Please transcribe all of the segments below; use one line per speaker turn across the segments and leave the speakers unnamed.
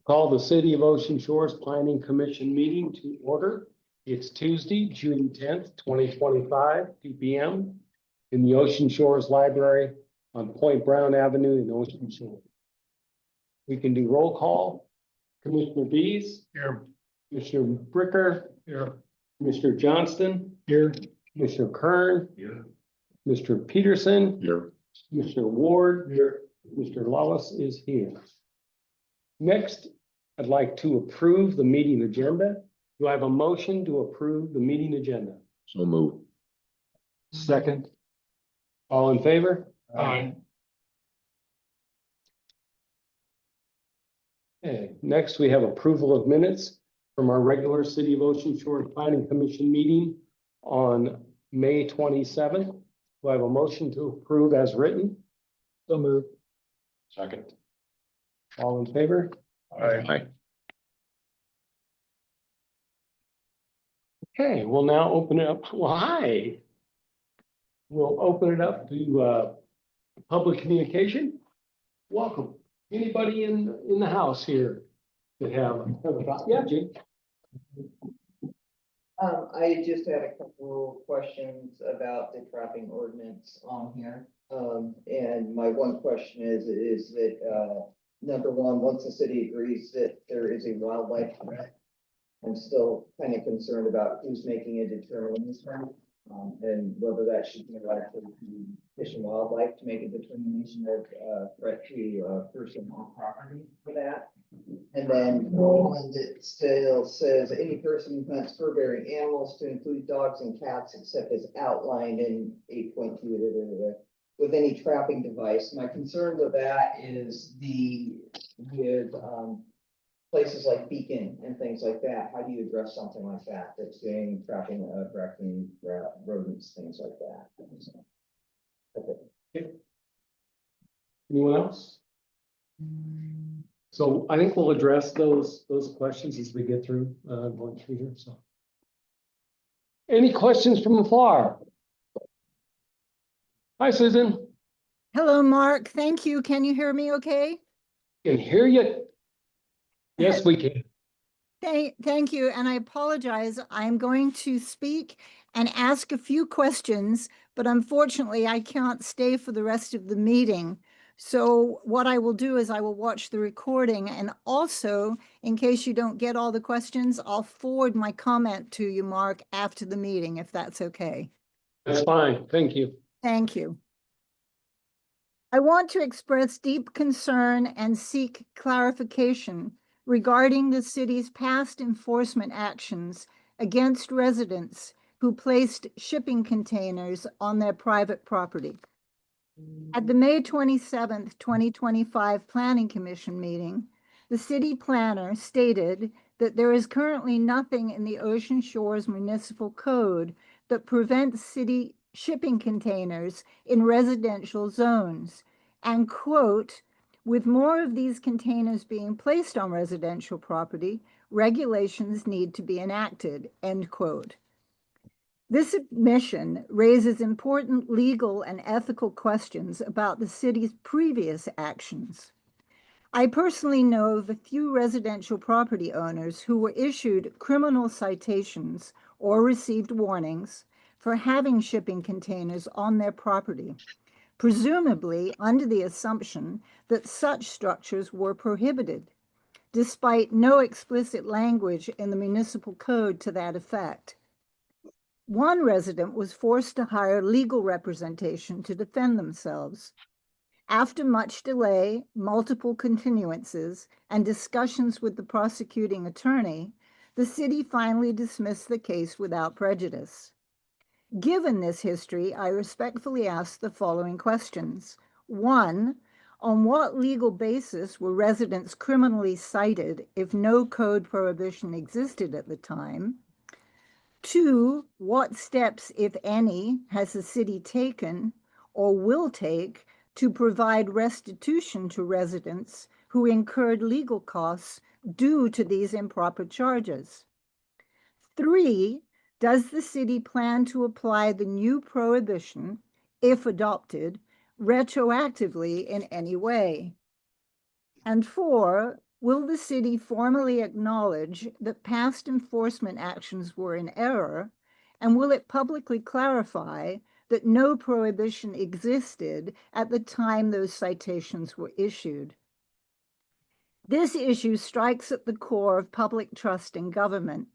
Call the City of Ocean Shores Planning Commission meeting to order. It's Tuesday, June 10th, 2025, 2 p.m. in the Ocean Shores Library on Point Brown Avenue in Ocean Shores. We can do roll call. Commissioner Bees. Here. Commissioner Bricker. Here. Commissioner Johnston. Here. Commissioner Kern. Here. Mr. Peterson. Here. Commissioner Ward. Here. Mr. Lawless is here. Next, I'd like to approve the meeting agenda. Do I have a motion to approve the meeting agenda?
So move.
Second. All in favor?
Aye.
Okay, next we have approval of minutes from our regular City of Ocean Shores Planning Commission meeting on May 27th. Do I have a motion to approve as written? So move.
Second.
All in favor?
Aye.
Okay, we'll now open it up. Well, hi. We'll open it up to public communication. Welcome. Anybody in the house here that have a thought? Yeah, Jake.
I just had a couple questions about the trapping ordinance on here. And my one question is that, number one, once the city agrees that there is a wildlife threat, I'm still kind of concerned about who's making a determination, and whether that should be left to Fish and Wildlife to make a determination of threat to person on property for that. And then one that still says any person who hunts fur-bearing animals to include dogs and cats except as outlined in 8.2 with any trapping device. My concern with that is with places like Beacon and things like that. How do you address something like that? That's doing trapping of raccoon, rodents, things like that. So, okay.
Anyone else? So I think we'll address those questions as we get through going through here. So, any questions from afar? Hi, Susan.
Hello, Mark. Thank you. Can you hear me okay?
Can hear you. Yes, we can.
Thank you. And I apologize. I'm going to speak and ask a few questions, but unfortunately I can't stay for the rest of the meeting. So what I will do is I will watch the recording, and also, in case you don't get all the questions, I'll forward my comment to you, Mark, after the meeting, if that's okay.
That's fine. Thank you.
Thank you. I want to express deep concern and seek clarification regarding the city's past enforcement actions against residents who placed shipping containers on their private property. At the May 27th, 2025 Planning Commission meeting, the city planner stated that there is currently nothing in the Ocean Shores Municipal Code that prevents city shipping containers in residential zones, and quote, with more of these containers being placed on residential property, regulations need to be enacted, end quote. This admission raises important legal and ethical questions about the city's previous actions. I personally know of a few residential property owners who were issued criminal citations or received warnings for having shipping containers on their property, presumably under the assumption that such structures were prohibited, despite no explicit language in the municipal code to that effect. One resident was forced to hire legal representation to defend themselves. After much delay, multiple continuances, and discussions with the prosecuting attorney, the city finally dismissed the case without prejudice. Given this history, I respectfully ask the following questions. 1, on what legal basis were residents criminally cited if no code prohibition existed at the time? 2, what steps, if any, has the city taken or will take to provide restitution to residents who incurred legal costs due to these improper charges? 3, does the city plan to apply the new prohibition, if adopted, retroactively in any way? And 4, Will the city formally acknowledge that past enforcement actions were in error? And will it publicly clarify that no prohibition existed at the time those citations were issued? This issue strikes at the core of public trust in government.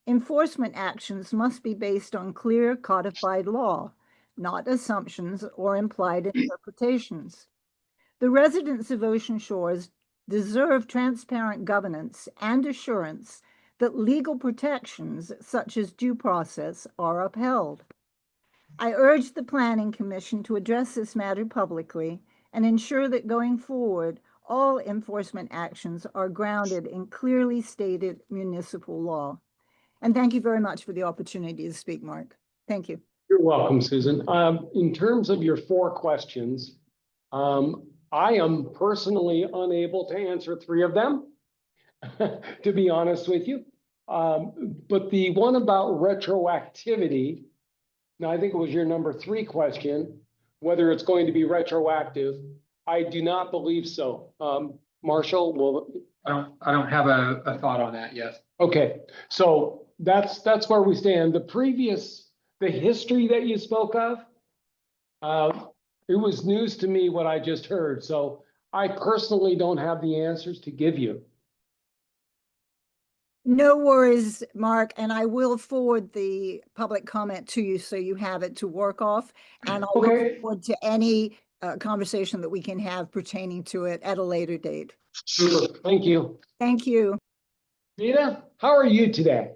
Enforcement actions must be based on clear codified law, not assumptions or implied interpretations. The residents of Ocean Shores deserve transparent governance and assurance that legal protections such as due process are upheld. I urge the Planning Commission to address this matter publicly and ensure that going forward, all enforcement actions are grounded in clearly stated municipal law. And thank you very much for the opportunity to speak, Mark. Thank you.
You're welcome, Susan. In terms of your 4 questions, I am personally unable to answer 3 of them, to be honest with you. But the one about retroactivity, now I think it was your number 3 question, whether it's going to be retroactive. I do not believe so. Marshall, will,
I don't have a thought on that yet.
okay, so that's where we stand. The history that you spoke of, it was news to me what I just heard, so I personally don't have the answers to give you.
No worries, Mark, and I will forward the public comment to you so you have it to work off. And I'll
Okay.
look forward to any conversation that we can have pertaining to it at a later date.
Super, thank you.
Thank you.
Rita, how are you today?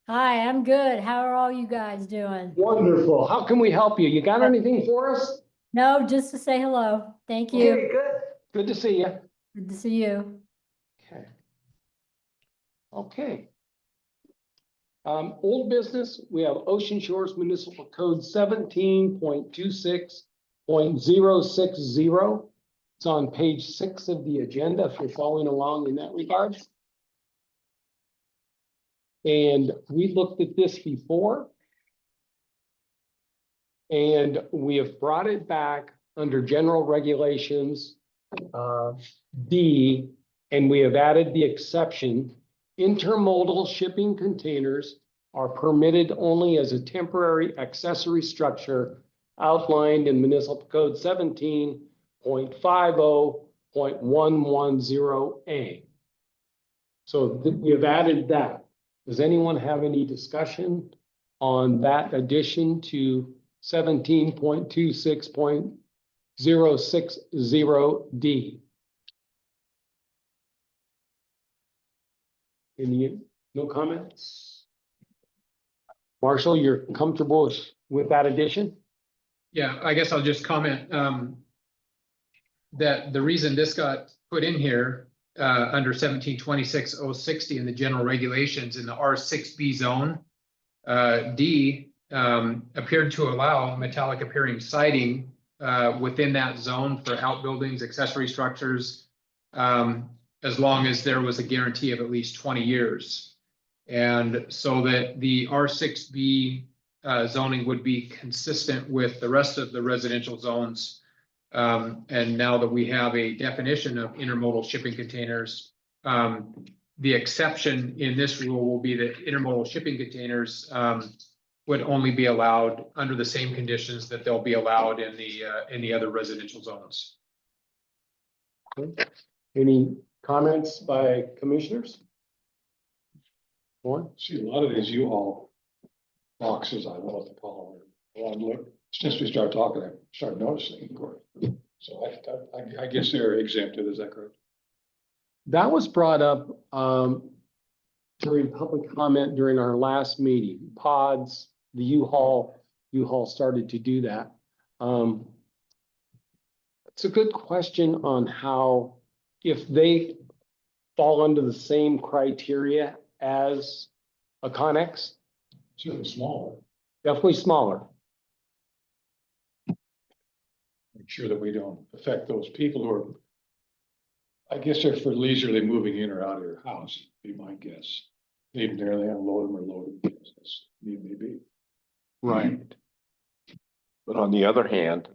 Hi, I'm good. How are all you guys doing?
Wonderful. How can we help you? You got anything for us?
No, just to say hello. Thank you.
Okay, good. Good to see you.
Good to see you.
Okay. Okay. Old business, we have Ocean Shores Municipal Code 17.26.060. It's on page 6 of the agenda if you're following along in that regard. And we looked at this before. And we have brought it back under general regulations, D, and we have added the exception. Intermodal shipping containers are permitted only as a temporary accessory structure outlined in Municipal Code 17.50.110A. So we have added that. Does anyone have any discussion on that addition to 17.26.060D? No comments? Marshall, you're comfortable with that addition?
Yeah, I guess I'll just comment that the reason this got put in here under 17.26.060 in the general regulations in the R6B zone, D appeared to allow metallic appearing siding within that zone for outbuildings, accessory structures, as long as there was a guarantee of at least 20 years. And so that the R6B zoning would be consistent with the rest of the residential zones. And now that we have a definition of intermodal shipping containers, the exception in this rule will be that intermodal shipping containers would only be allowed under the same conditions that they'll be allowed in the other residential zones.
Any comments by commissioners? Warren?
See, a lot of these U-Haul boxes, I don't know what to call them. Well, look, since we started talking, I started noticing, of course. So I guess they're exempted, is that correct?
That was brought up during public comment during our last meeting. Pods, the U-Haul started to do that. It's a good question on how, if they fall under the same criteria as a Connex,
Certainly smaller.
definitely smaller.
Make sure that we don't affect those people who are, I guess they're for leisurely moving in or out of your house, be my guess. Leave them there, they unload them or load them, as need may be.
Right.
But on the other hand,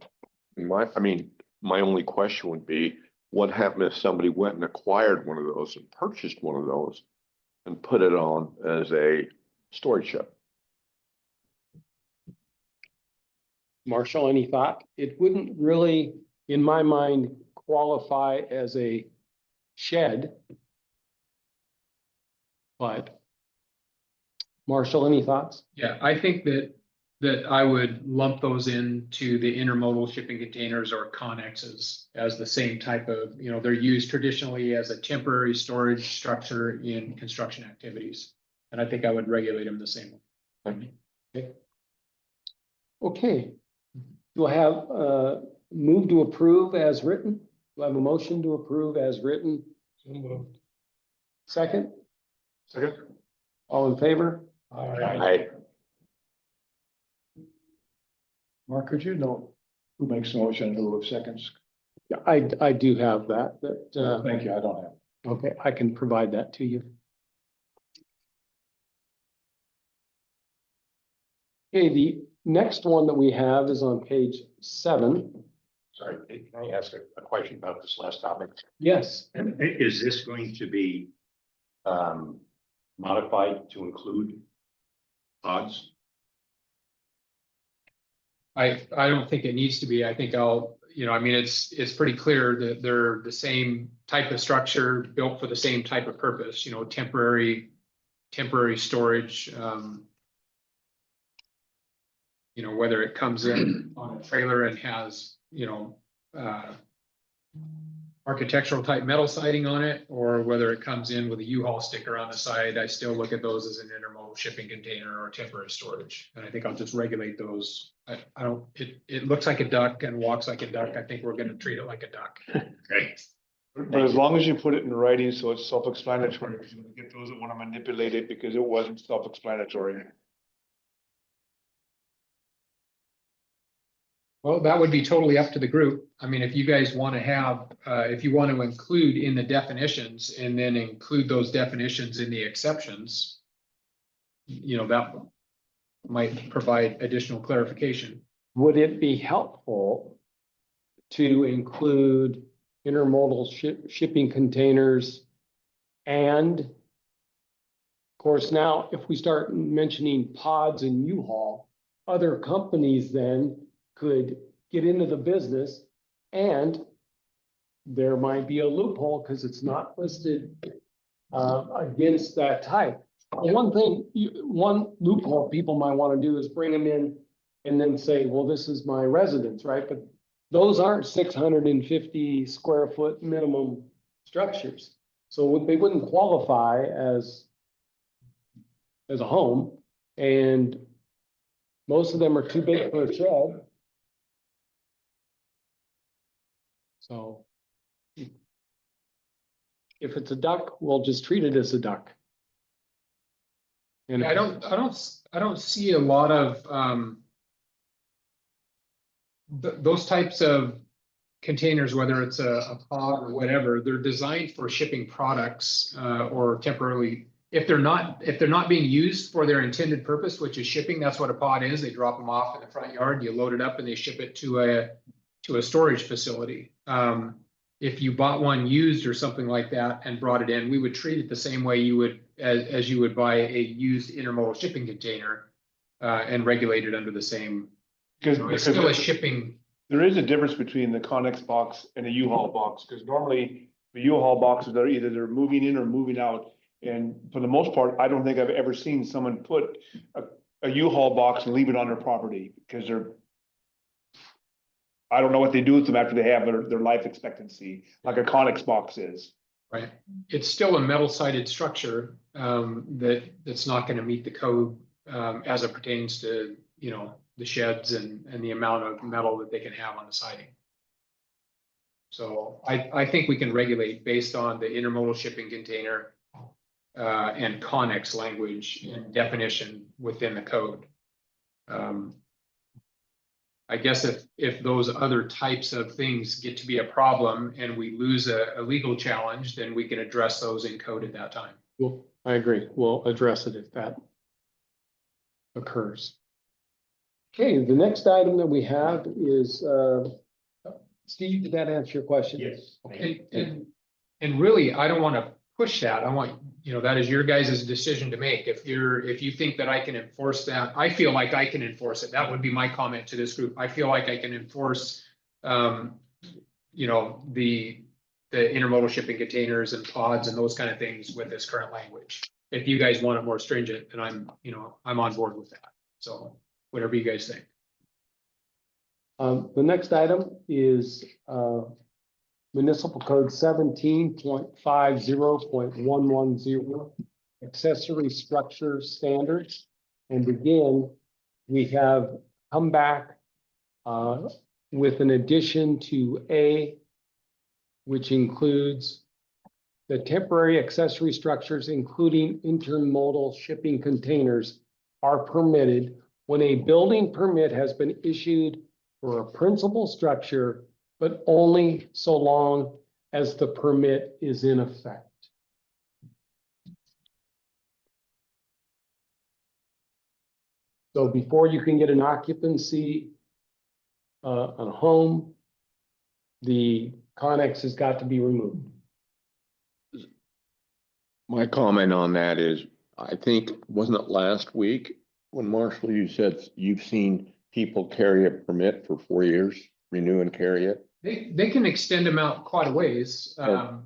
my only question would be, what happened if somebody went and acquired one of those and purchased one of those and put it on as a storage shed?
Marshall, any thought? It wouldn't really, in my mind, qualify as a shed. But Marshall, any thoughts?
Yeah, I think that I would lump those into the intermodal shipping containers or connexes as the same type of, they're used traditionally as a temporary storage structure in construction activities. And I think I would regulate them the same way.
Okay. Do I have move to approve as written? Do I have a motion to approve as written? Second,
Second.
all in favor?
I,
Mark, could you know who makes the motion in lieu of seconds?
Yeah, I do have that,
Thank you, I don't have.
okay, I can provide that to you. Okay, the next one that we have is on page 7.
Sorry, can I ask a question about this last topic?
Yes,
Is this going to be modified to include odds?
I don't think it needs to be. I think it's pretty clear that they're the same type of structure built for the same type of purpose, temporary storage. Whether it comes in on a trailer and has, architectural type metal siding on it, or whether it comes in with a U-Haul sticker on the side, I still look at those as an intermodal shipping container or temporary storage. And I think I'll just regulate those. It looks like a duck and walks like a duck. I think we're gonna treat it like a duck.
Okay.
But as long as you put it in writing, so it's self-explanatory, you're gonna get those that wanna manipulate it because it wasn't self-explanatory.
Well, that would be totally up to the group. I mean, if you guys want to have, if you want to include in the definitions and then include those definitions in the exceptions, that might provide additional clarification.
would it be helpful to include intermodal shipping containers? And of course, now if we start mentioning pods and U-Haul, other companies then could get into the business, and there might be a loophole because it's not listed against that type. One loophole people might want to do is bring them in and then say, well, this is my residence, right? But those aren't 650 square foot minimum structures. So they wouldn't qualify as a home, and most of them are too big for a shed. So if it's a duck, we'll just treat it as a duck. And
I don't see a lot of, those types of containers, whether it's a pod or whatever, they're designed for shipping products, or temporarily. If they're not being used for their intended purpose, which is shipping, that's what a pod is. They drop them off in the front yard, you load it up and they ship it to a storage facility. If you bought one used or something like that and brought it in, we would treat it the same way you would as you would buy a used intermodal shipping container, and regulate it under the same. It's still a shipping.
There is a difference between the Connex box and a U-Haul box, because normally the U-Haul boxes are either they're moving in or moving out. And for the most part, I don't think I've ever seen someone put a U-Haul box and leave it on their property, because I don't know what they do with them after they have their life expectancy, like a Connex box is.
Right. It's still a metal sided structure, that's not going to meet the code, as it pertains to, the sheds and the amount of metal that they can have on the siding. So I think we can regulate based on the intermodal shipping container, and Connex language and definition within the code. I guess if those other types of things get to be a problem and we lose a legal challenge, then we can address those in code at that time.
well, I agree. We'll address it if that occurs. Okay, the next item that we have is Steve, did that answer your question?
Yes.
And really, I don't want to push that. I want, that is your guys' decision to make. If you think that I can enforce that, I feel like I can enforce it. That would be my comment to this group. I feel like I can enforce, the intermodal shipping containers and pods and those kind of things with this current language. If you guys want it more stringent, and I'm on board with that. So whatever you guys think.
The next item is, municipal code 17.50.110, accessory structure standards. And again, we have come back, with an addition to A, which includes the temporary accessory structures, including intermodal shipping containers, are permitted when a building permit has been issued for a principal structure, but only so long as the permit is in effect. So before you can get an occupancy on a home, the connex has got to be removed.
My comment on that is, I think, wasn't it last week when Marshall, you said you've seen people carry a permit for 4 years, renew and carry it?
They can extend them out quite a ways.
I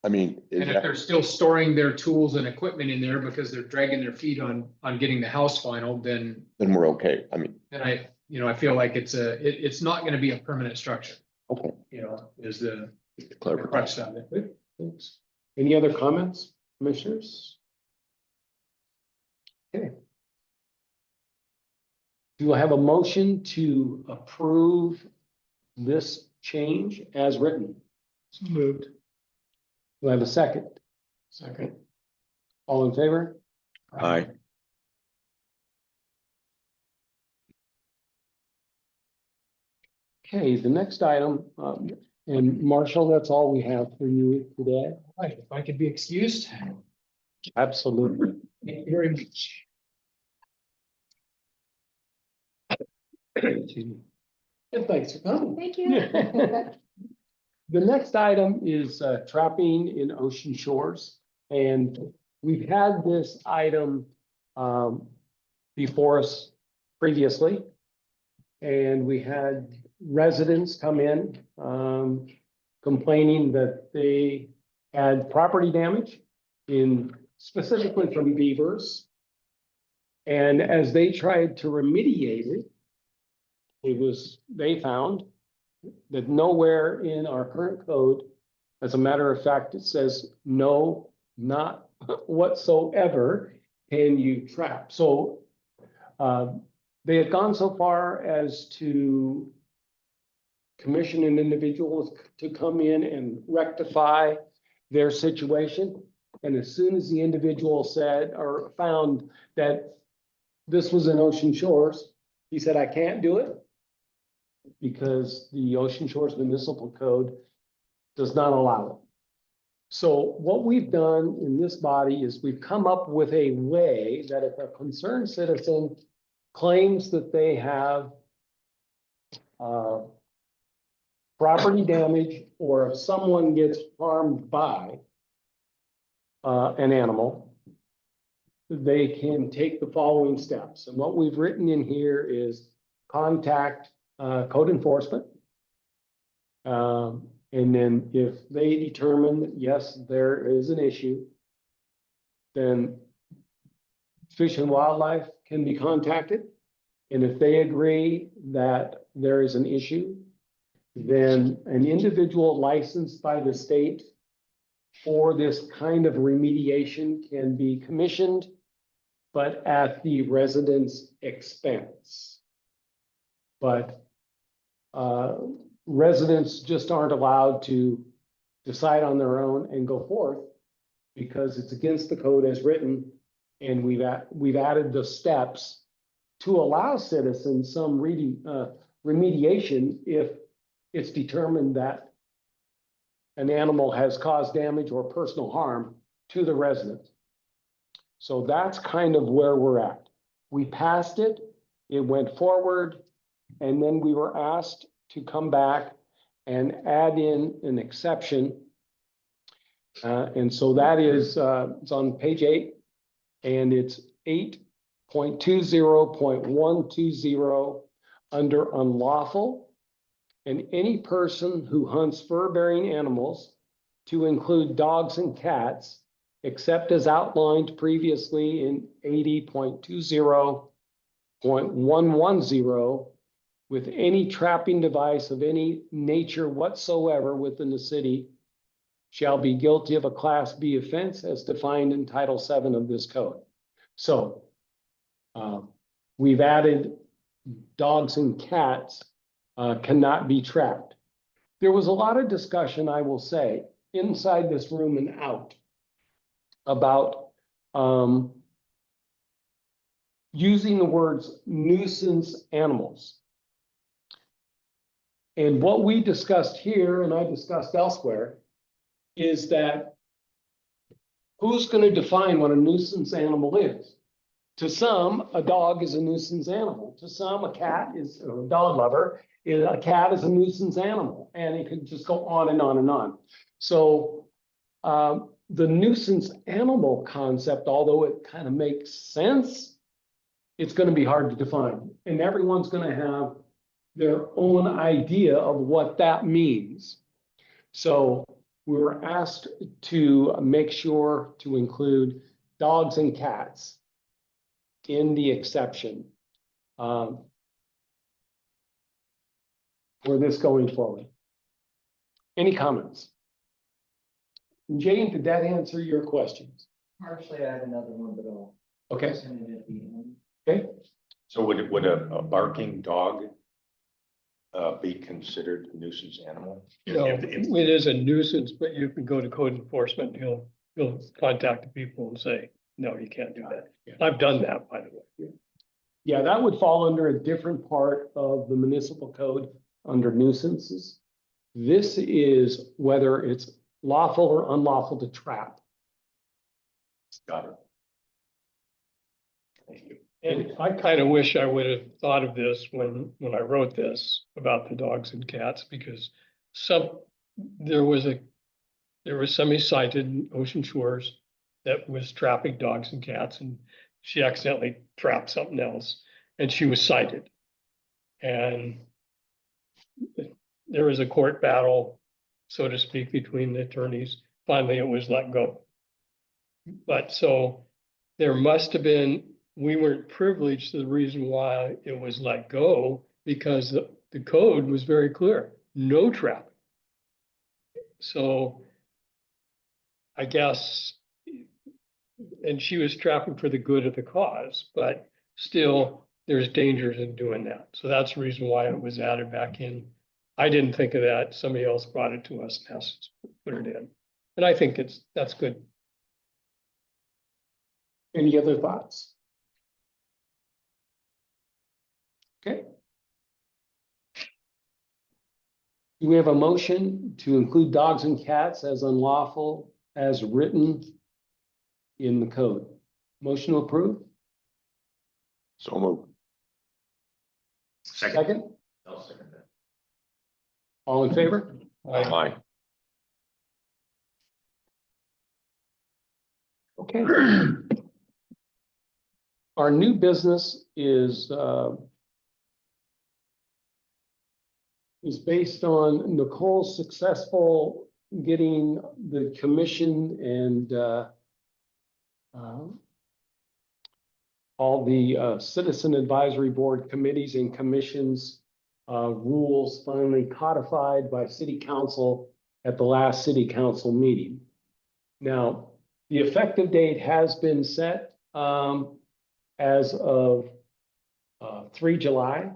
mean, is
And if
that,
they're still storing their tools and equipment in there because they're dragging their feet on getting the house final, then
then we're okay. I mean,
I feel like it's not gonna be a permanent structure,
okay,
is the
clever.
crux of it.
Good, thanks. Any other comments, commissioners? Okay. Do I have a motion to approve this change as written?
Moved.
Do I have a second?
Second.
All in favor?
Aye.
Okay, the next item, and Marshall, that's all we have for you today.
Right, if I could be excused.
Absolutely.
Thank you very much.
Excuse me. And thanks for coming.
Thank you.
The next item is trapping in ocean shores. And we've had this item before us previously. And we had residents come in complaining that they had property damage specifically from beavers. And as they tried to remediate it, they found that nowhere in our current code, as a matter of fact, it says no, not whatsoever can you trap. So they had gone so far as to commission an individual to come in and rectify their situation. And as soon as the individual said or found that this was in Ocean Shores, he said, I can't do it because the Ocean Shores Municipal Code does not allow it. So what we've done in this body is we've come up with a way that if a concerned citizen claims that they have property damage, or if someone gets harmed by an animal, they can take the following steps. And what we've written in here is contact code enforcement. And then if they determine that, yes, there is an issue, then Fish and Wildlife can be contacted. And if they agree that there is an issue, then an individual licensed by the state for this kind of remediation can be commissioned, but at the resident's expense. But residents just aren't allowed to decide on their own and go forth because it's against the code as written. And we've added the steps to allow citizens some remediation if it's determined that an animal has caused damage or personal harm to the resident. So that's kind of where we're at. We passed it, it went forward, and then we were asked to come back and add in an exception. And so that is, it's on page 8, and it's 8.20.120 under unlawful. And any person who hunts fur-bearing animals, to include dogs and cats, except as outlined previously in 80.20.110, with any trapping device of any nature whatsoever within the city, shall be guilty of a Class B offense as defined in Title VII of this code. So we've added dogs and cats cannot be trapped. There was a lot of discussion, I will say, inside this room and out about using the words nuisance animals. And what we discussed here, and I discussed elsewhere, is that who's going to define what a nuisance animal is? To some, a dog is a nuisance animal. To some, a cat is, or a dog lover, a cat is a nuisance animal. And it could just go on and on and on. So the nuisance animal concept, although it kind of makes sense, it's going to be hard to define. And everyone's going to have their own idea of what that means. So we were asked to make sure to include dogs and cats in the exception for this going forward. Any comments? Jane, did that answer your questions?
Partially, I have another one, but I'll.
Okay.
send it at the end.
Okay.
So would a barking dog be considered a nuisance animal?
No,
If- if-
it is a nuisance, but you can go to code enforcement, he'll contact the people and say, no, you can't do that. I've done that, by the way.
Yeah, that would fall under a different part of the municipal code under nuisances. This is whether it's lawful or unlawful to trap.
Got it. Thank you.
And I kind of wish I would have thought of this when I wrote this about the dogs and cats, because there was somebody cited in Ocean Shores that was trapping dogs and cats, and she accidentally trapped something else, and she was cited. And there was a court battle, so to speak, between the attorneys. Finally, it was let go. But so there must have been, we weren't privileged to the reason why it was let go, because the code was very clear, no trapping. So I guess, and she was trapping for the good of the cause, but still there's dangers in doing that. So that's the reason why it was added back in. I didn't think of that. Somebody else brought it to us and asked us to put it in. And I think that's good.
Any other thoughts? Okay. Do we have a motion to include dogs and cats as unlawful as written in the code? Motion to approve?
So moved.
Second?
I'll second that.
All in favor?
Aye.
Okay. Our new business is based on Nicole's successful getting the commission and all the citizen advisory board committees and commissions rules finally codified by city council at the last city council meeting. Now, the effective date has been set as of 3 July.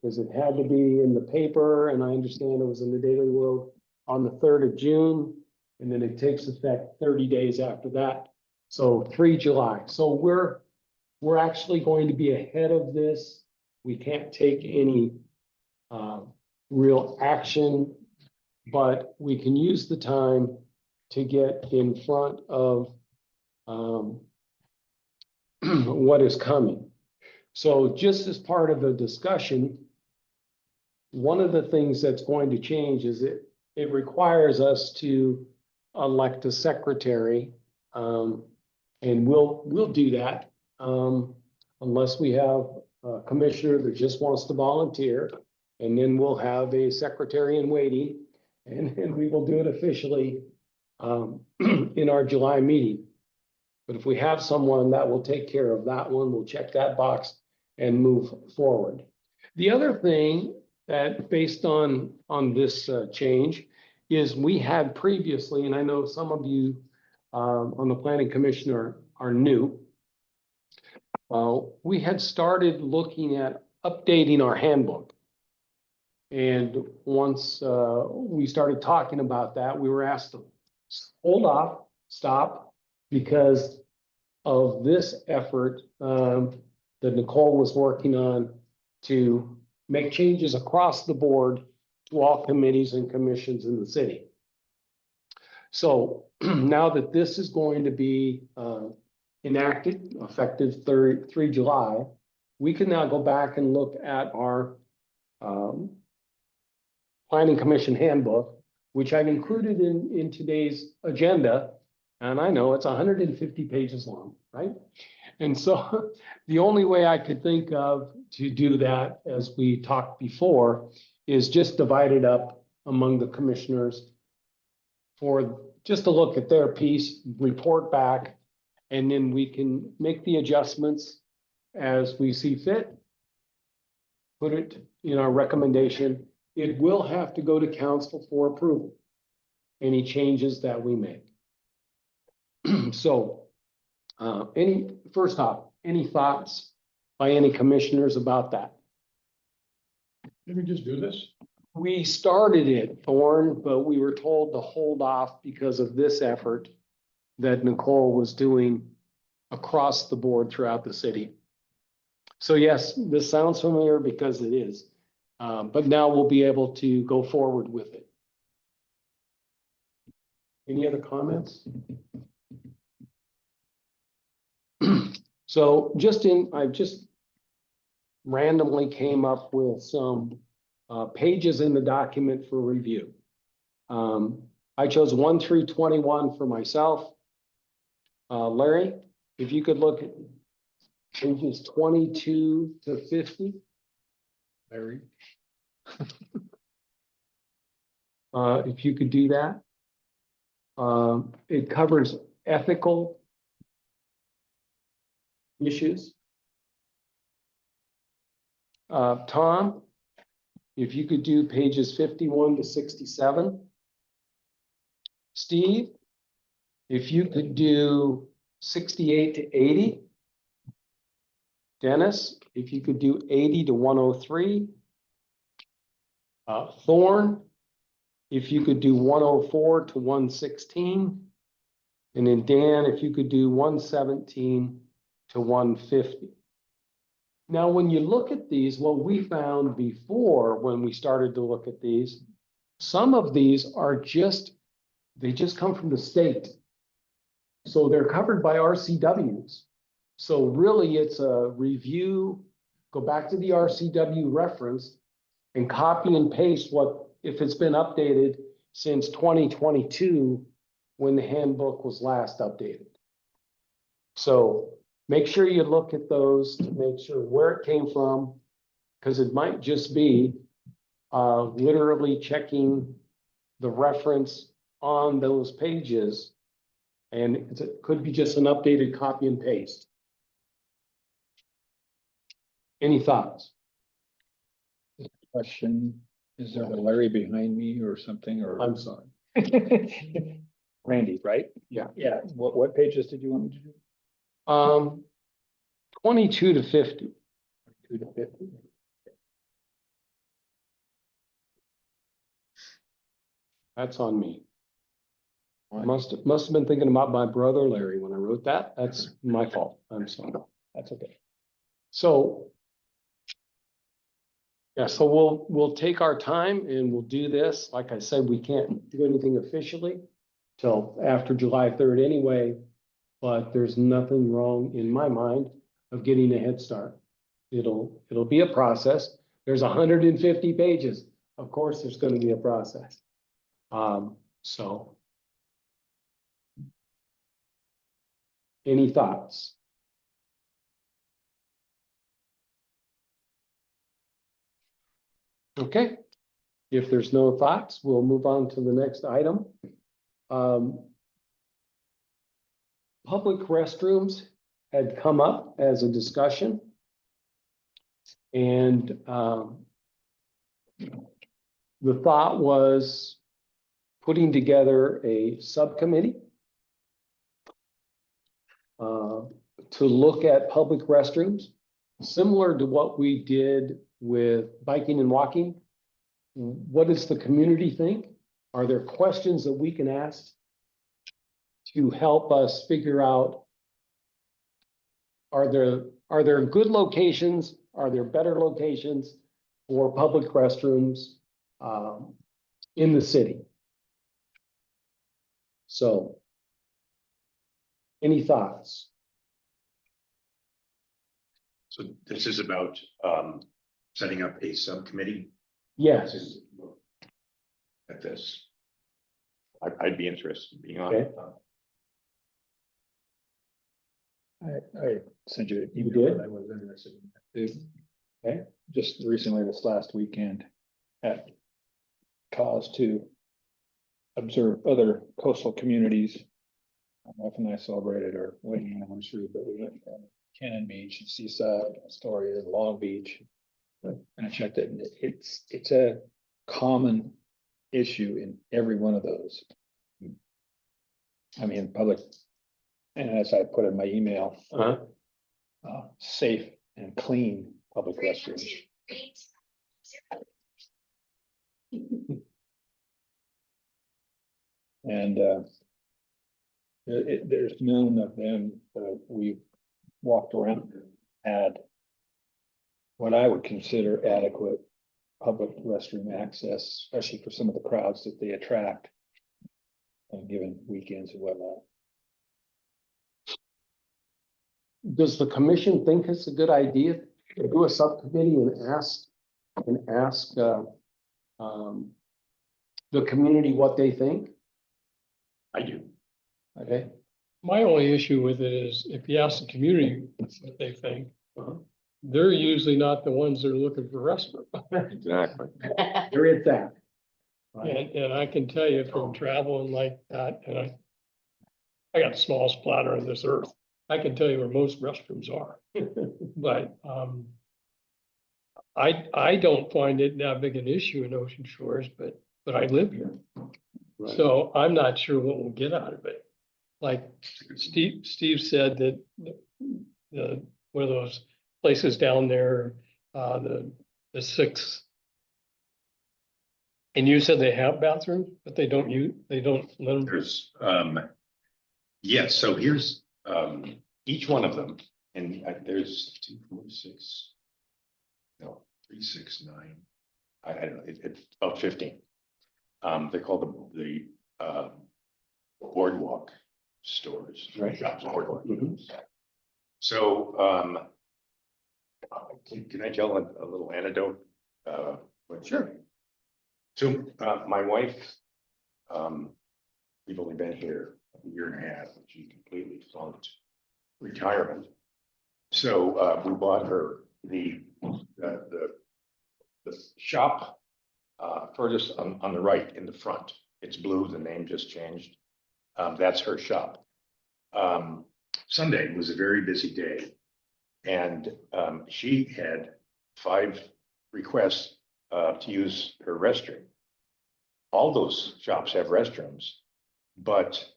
Because it had to be in the paper, and I understand it was in the Daily World on the 3rd of June, and then it takes effect 30 days after that. So 3 July. So we're actually going to be ahead of this. We can't take any real action, but we can use the time to get in front of what is coming. So just as part of the discussion, one of the things that's going to change is it requires us to elect a secretary. And we'll do that, unless we have a commissioner that just wants to volunteer. And then we'll have a secretary in waiting, and we will do it officially, in our July meeting. But if we have someone that will take care of that one, we'll check that box and move forward. The other thing that based on this change is we had previously, and I know some of you on the planning commission are new. We had started looking at updating our handbook. And once we started talking about that, we were asked to hold off, stop, because of this effort that Nicole was working on to make changes across the board to all committees and commissions in the city. So now that this is going to be enacted, effective 3 July, we can now go back and look at our Planning Commission handbook, which I've included in today's agenda. And I know it's 150 pages long, right? And so the only way I could think of to do that, as we talked before, is just divide it up among the commissioners for just to look at their piece, report back, and then we can make the adjustments as we see fit. Put it in our recommendation. It will have to go to council for approval, any changes that we make. So, first off, any thoughts by any commissioners about that?
Did we just do this?
We started it, Thorne, but we were told to hold off because of this effort that Nicole was doing across the board throughout the city. So yes, this sounds familiar because it is, but now we'll be able to go forward with it. Any other comments? So I just randomly came up with some pages in the document for review. I chose 1 through 21 for myself. Larry, if you could look at pages 22 to 50.
Larry?
If you could do that. It covers ethical issues. Tom, if you could do pages 51 to 67. Steve, if you could do 68 to 80. Dennis, if you could do 80 to 103. Thorne, if you could do 104 to 116. And then Dan, if you could do 117 to 150. Now, when you look at these, what we found before when we started to look at these, some of these are they just come from the state. So they're covered by RCWs. So really it's a review, go back to the RCW reference and copy and paste if it's been updated since 2022 when the handbook was last updated. So make sure you look at those to make sure where it came from, because it might just be literally checking the reference on those pages, and it could be just an updated copy and paste. Any thoughts?
Question, is there a Larry behind me or something, or?
I'm sorry.
Randy, right?
Yeah.
Yeah, what pages did you want me to do?
22 to 50.
2 to 50?
That's on me. I must have been thinking about my brother Larry when I wrote that. That's my fault. I'm sorry.
That's okay.
So yeah, so we'll take our time and we'll do this. Like I said, we can't do anything officially till after July 3rd anyway, but there's nothing wrong in my mind of getting a head start. It'll be a process, there's 150 pages. Of course, there's gonna be a process. So. Any thoughts? Okay, if there's no thoughts, we'll move on to the next item. Public restrooms had come up as a discussion. And the thought was putting together a subcommittee to look at public restrooms, similar to what we did with biking and walking. What does the community think? Are there questions that we can ask to help us figure out, are there good locations? Are there better locations for public restrooms in the city? So, any thoughts?
So this is about setting up a subcommittee
Yes.
to look at this. I'd be interested in being on it.
I sent you an
You
email
did?
that I was interested in. It-
Okay.
Just recently, this last weekend, had cause to observe other coastal communities. My wife and I celebrated our wedding anniversary, but we went from Cannon Beach and Seaside, Astoria, and Long Beach. And I checked it, and it's a common issue in every one of those. I mean, public, and as I put in my email, safe and clean public restrooms. And there's none of them we walked around and had what I would consider adequate public restroom access, especially for some of the crowds that they attract on given weekends and whatnot.
Does the commission think it's a good idea to do a subcommittee and ask the community what they think?
I do.
Okay.
My only issue with it is if you ask the community what they think, they're usually not the ones that are looking for restroom.
Exactly.
There is that.
And I can tell you from traveling like that, and I got the smallest platter on this earth. I can tell you where most restrooms are. But I don't find it that big an issue in Ocean Shores, but I live here.
Right.
So I'm not sure what we'll get out of it. Like Steve said that one of those places down there, the six. And you said they have bathrooms, but they don't let them.
There's, yes, so here's, each one of them, and there's 2, 4, 6. No, 3, 6, 9. I don't know, it's about 15. They're called the boardwalk stores.
Right.
Shops, boardwalk.
Mhm.
So, can I tell a little anecdote?
Sure.
So, my wife, we've only been here a year and a half, and she completely flunked retirement. So, we bought her the shop, furthest on the right in the front. It's blue, the name just changed. That's her shop. Sunday was a very busy day. And she had 5 requests to use her restroom. All those shops have restrooms, but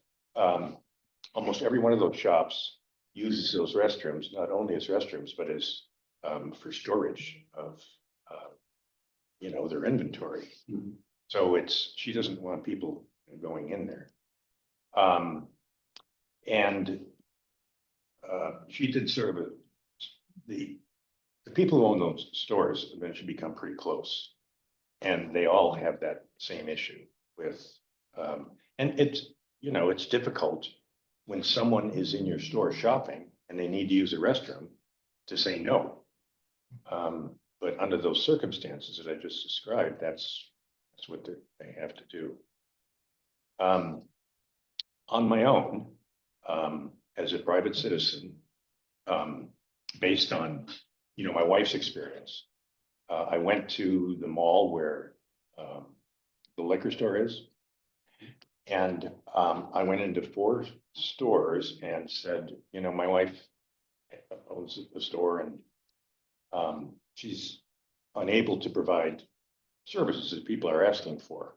almost every one of those shops uses those restrooms, not only as restrooms, but as for storage of their inventory.
Mhm.
So she doesn't want people going in there. And she did sort of the people who own those stores eventually become pretty close. And they all have that same issue with, and it's difficult when someone is in your store shopping and they need to use a restroom to say no. But under those circumstances that I just described, that's what they have to do. On my own, as a private citizen, based on, my wife's experience, I went to the mall where the liquor store is. And I went into 4 stores and said, my wife owns a store and she's unable to provide services that people are asking for.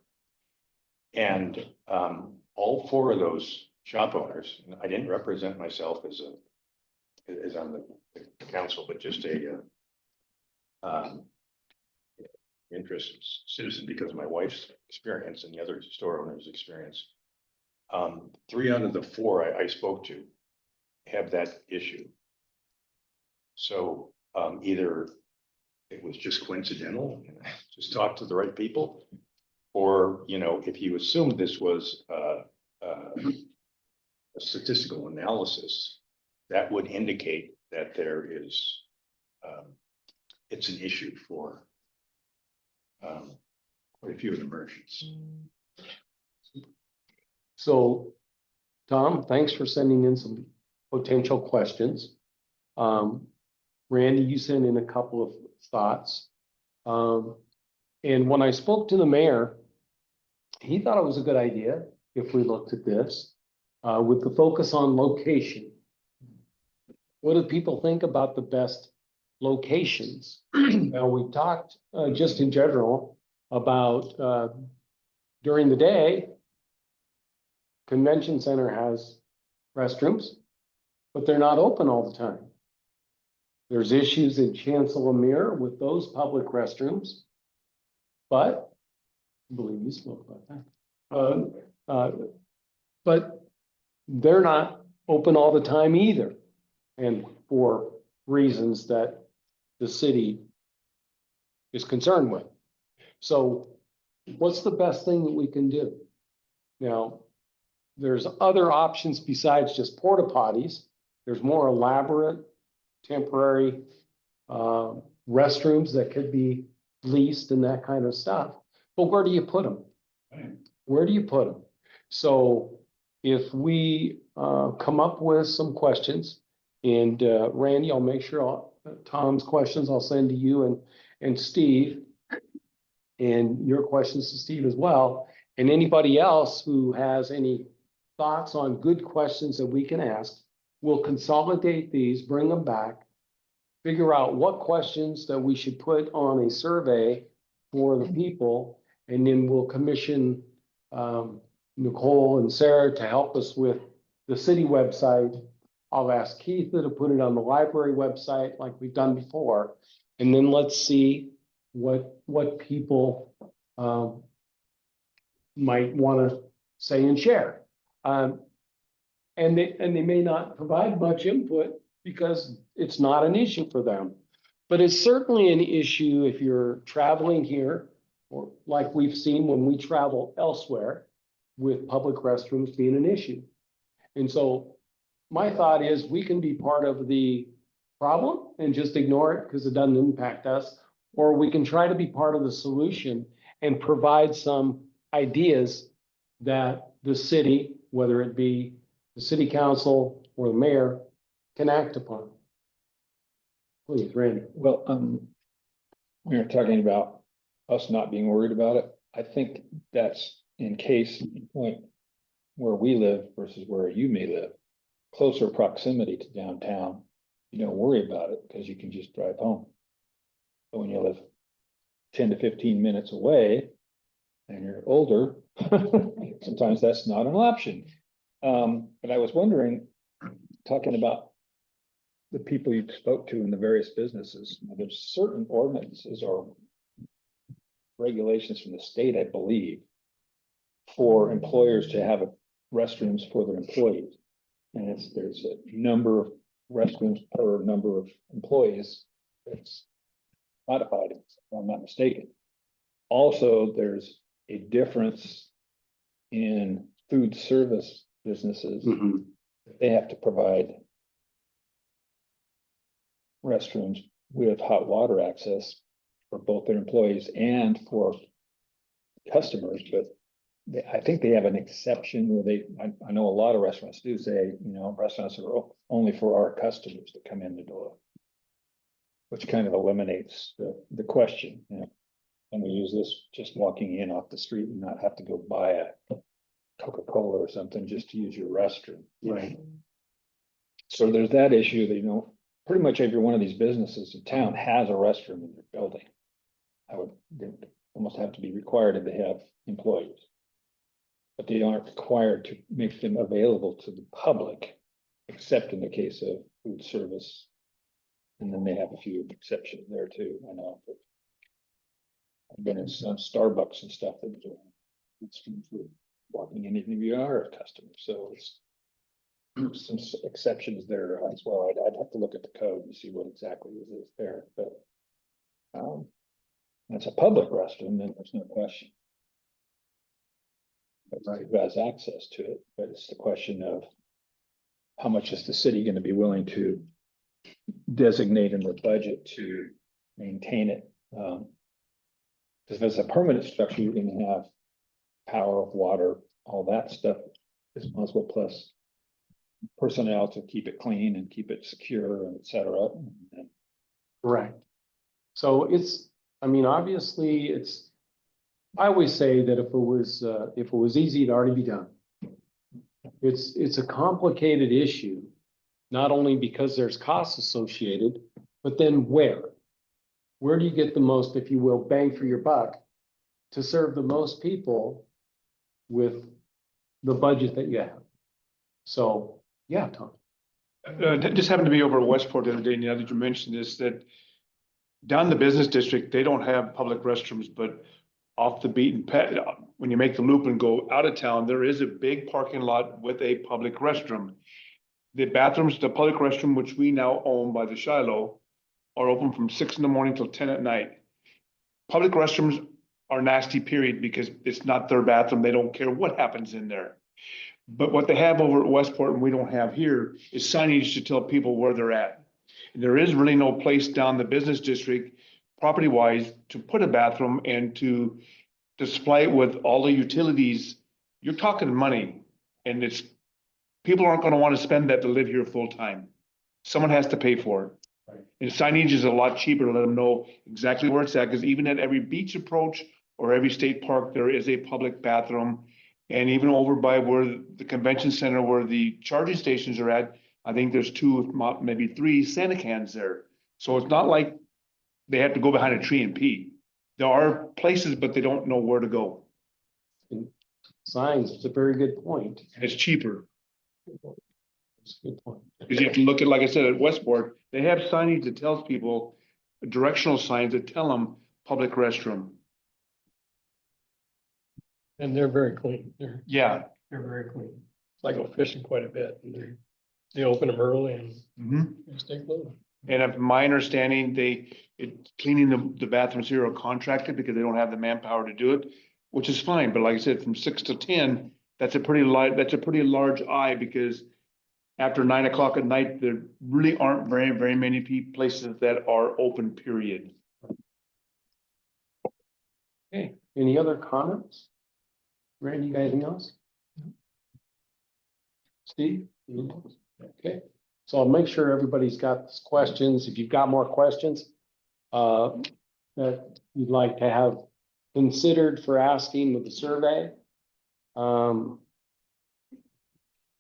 And all 4 of those shop owners, and I didn't represent myself as on the council, but just a interested citizen because of my wife's experience and the other store owners' experience. 3 out of the 4 I spoke to have that issue. So either it was just coincidental and I just talked to the right people, or if you assume this was a statistical analysis, that would indicate that there is it's an issue for quite a few of the merchants.
So, Tom, thanks for sending in some potential questions. Randy, you sent in a couple of thoughts. And when I spoke to the mayor, he thought it was a good idea if we looked at this with the focus on location. What do people think about the best locations? Now, we've talked just in general about during the day, Convention Center has restrooms, but they're not open all the time. There's issues in Chancellor Mirror with those public restrooms. But I believe you spoke about that. But they're not open all the time either. And for reasons that the city is concerned with. So what's the best thing that we can do? Now, there's other options besides just porta potties. There's more elaborate temporary restrooms that could be leased and that kind of stuff. But where do you put them? Where do you put them? So if we come up with some questions, and Randy, I'll make sure Tom's questions I'll send to you and Steve, and your questions to Steve as well. And anybody else who has any thoughts on good questions that we can ask, we'll consolidate these, bring them back, figure out what questions that we should put on a survey for the people, and then we'll commission Nicole and Sarah to help us with the city website. I'll ask Keith to put it on the library website like we've done before, and then let's see what people might want to say and share. And they may not provide much input because it's not an issue for them. But it's certainly an issue if you're traveling here, or like we've seen when we travel elsewhere, with public restrooms being an issue. And so my thought is we can be part of the problem and just ignore it because it doesn't impact us, or we can try to be part of the solution and provide some ideas that the city, whether it be the city council or the mayor, can act upon. Please, Randy.
Well, we were talking about us not being worried about it. I think that's in case point where we live versus where you may live. Closer proximity to downtown, you don't worry about it because you can just drive home. But when you live 10 to 15 minutes away and you're older, sometimes that's not an option. But I was wondering, talking about the people you spoke to in the various businesses, there's certain ordinances or regulations from the state, I believe, for employers to have restrooms for their employees. And there's a number of restrooms per number of employees that's modified, if I'm not mistaken. Also, there's a difference in food service businesses. They have to provide restrooms with hot water access for both their employees and for customers, but I think they have an exception where I know a lot of restaurants do say, restaurants are only for our customers that come in the door. Which kind of eliminates the question, Can we use this just walking in off the street and not have to go buy a Coca-Cola or something just to use your restroom?
Right.
So there's that issue that, pretty much every one of these businesses in town has a restroom in their building. They almost have to be required if they have employees. But they aren't required to make them available to the public, except in the case of food service. And then they have a few exceptions there too, I know. But I've been in some Starbucks and stuff that it's for walking in if you are a customer, so it's some exceptions there as well. I'd have to look at the code and see what exactly is there, but it's a public restroom, then there's no question. But who has access to it, but it's the question of how much is the city going to be willing to designate in their budget to maintain it. Because if it's a permanent structure, you're gonna have power, water, all that stuff responsible, plus personnel to keep it clean and keep it secure, and et cetera.
Correct. So obviously I always say that if it was easy, it'd already be done. It's a complicated issue, not only because there's costs associated, but then where? Where do you get the most, if you will, bang for your buck to serve the most people with the budget that you have? So, yeah, Tom.
Just happened to be over at Westport the other day, now that you mentioned this, that down in the business district, they don't have public restrooms, but off the beaten path, when you make the loop and go out of town, there is a big parking lot with a public restroom. The bathrooms, the public restroom, which we now own by the Shiloh, are open from 6 a.m. till 10 p.m. Public restrooms are nasty, period, because it's not their bathroom. They don't care what happens in there. But what they have over at Westport and we don't have here is signage to tell people where they're at. And there is really no place down the business district, property-wise, to put a bathroom and to display it with all the utilities. You're talking money, and people aren't going to want to spend that to live here full-time. Someone has to pay for it.
Right.
And signage is a lot cheaper to let them know exactly where it's at, because even at every beach approach or every state park, there is a public bathroom. And even over by where the convention center, where the charging stations are at, I think there's 2, maybe 3 Santa cans there. So it's not like they have to go behind a tree and pee. There are places, but they don't know where to go.
Signs, it's a very good point.
And it's cheaper.
It's a good point.
Because you have to look at, like I said, at Westport, they have signage that tells people, directional signs that tell them public restroom.
And they're very clean.
Yeah.
They're very clean. I go fishing quite a bit, and they open them early and they stay clean.
And from my understanding, cleaning the bathrooms here are contracted because they don't have the manpower to do it, which is fine. But like I said, from 6 to 10, that's a pretty large eye, because after 9 o'clock at night, there really aren't very, very many places that are open, period.
Okay, any other comments? Randy, you got anything else? Steve? Okay, so I'll make sure everybody's got questions. If you've got more questions that you'd like to have considered for asking with the survey. I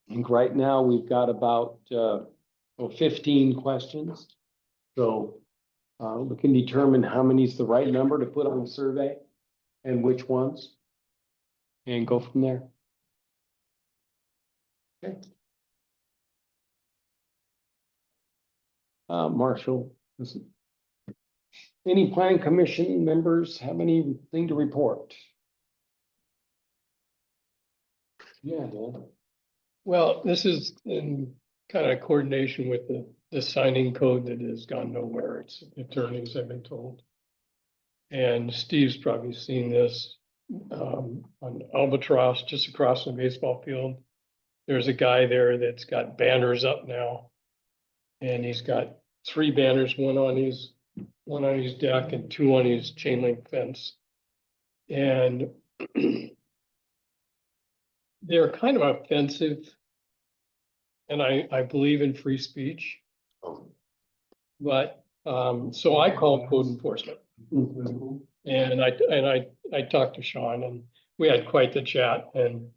think right now we've got about 15 questions. So we can determine how many is the right number to put on the survey and which ones, and go from there. Okay. Marshall, any planning commission members have anything to report? Yeah, Dan.
Well, this is in kind of coordination with the signing code that has gone nowhere. It's attorneys, I've been told. And Steve's probably seen this on Albatross, just across the baseball field. There's a guy there that's got banners up now. And he's got 3 banners, one on his one on his deck and two on his chain link fence. And they're kind of offensive. And I believe in free speech,
Oh,
but, so I called code enforcement. And I talked to Sean and we had quite the chat and